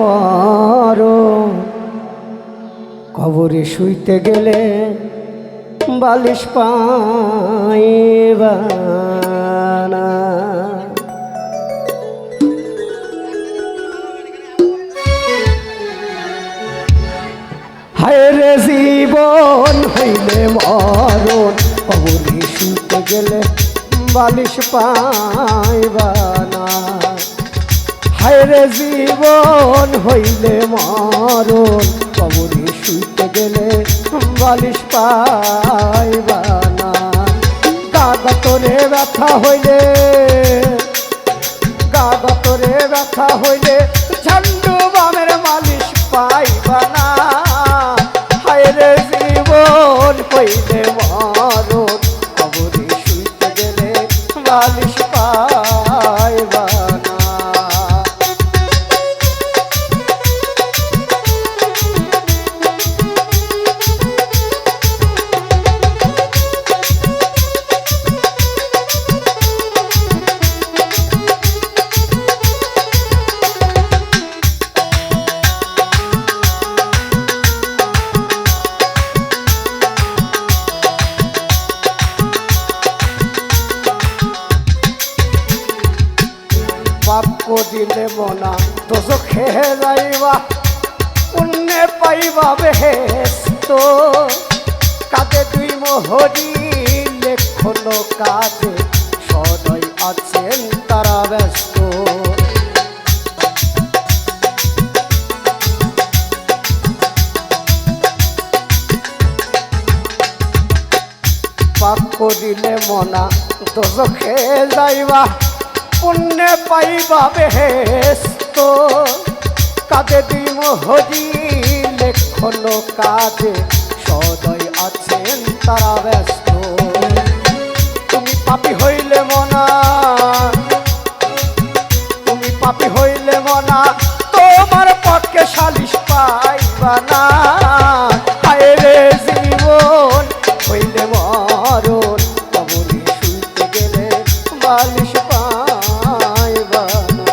মরণ কবরে শুইতে গেলে বালিশ পাইবা না। হায় রে জীবন হইলে মরণ কবরে শুইতে গেলে বালিশ পাইবা না। হায় রে জীবন হইলে মরণ কবরে শুইতে গেলে বালিশ পাইবা না। গাগতরে ব্যথা হইলে গাগতরে ব্যথা হইলে ঝান্ডু বামের মালিশ পাইবা না। হায় রে জীবন হইলে মরণ কবরে শুইতে গেলে বালিশ পাইবা না। পাপ দিলে মনা দোজখে যাইবা পুণ্যে পাইবা বেহেশত। কাঁধে দুই মোহরি লেখন কাজে সদয় আছেন তারা ব্যস্ত। পাপ দিলে মনা দোজখে যাইবা পুণ্যে পাইবা বেহেশত। কাঁধে দুই মোহরি লেখন কাজে সদয় আছেন তারা ব্যস্ত। তুমি পাপী হইলে মনা তুমি পাপী হইলে মনা তোমার পক্ষে সালিশ পাইবা না। হায় রে জীবন হইলে মরণ কবরে শুইতে গেলে বালিশ পাইবা না।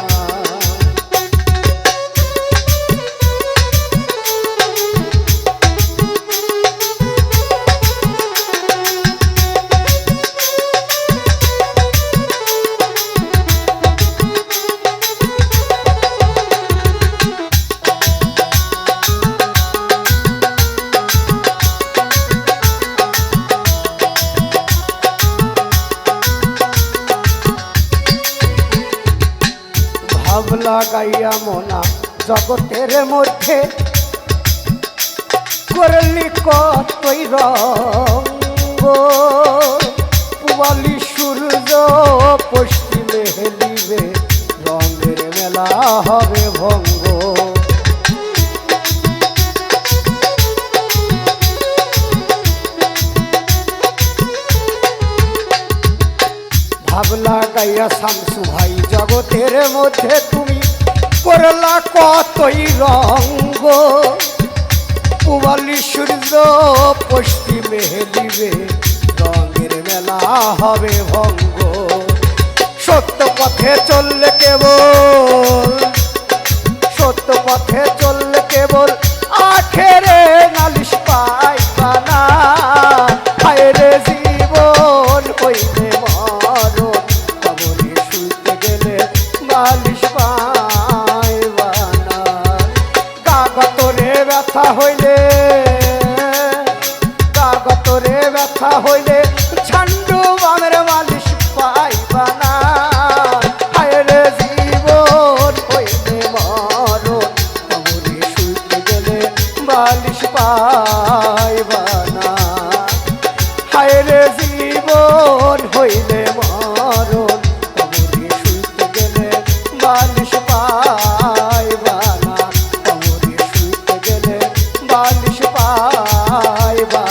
ভাব লাগাইয়া মনা জগতের মধ্যে করলি কতই রঙ্গ। পুবালি সূর্য পশ্চিমে হেলিবে রঙের মেলা হবে ভঙ্গ। ভাব লাগাইয়া শামসু ভাই জগতের মধ্যে তুমি করলা কতই রঙ্গ। পুবালি সূর্য পশ্চিমে হেলিবে রঙের মেলা হবে ভঙ্গ। সত্য পথে চললে কেবল সত্য পথে চললে কেবল আখেরে নালিশ পাইবা না। হায় রে জীবন হইলে মরণ কবরে শুইতে গেলে বালিশ পাইবা না। গাগতরে ব্যথা হইলে গাগতরে ব্যথা হইলে ঝান্ডু বামের মালিশ পাইবা না। হায় রে জীবন হইলে মরণ কবরে শুইতে গেলে বালিশ পাইবা না। হায় রে জীবন হইলে মরণ কবরে শুইতে গেলে বালিশ পাইবা না। কবরে শুইতে গেলে বালিশ পাইবা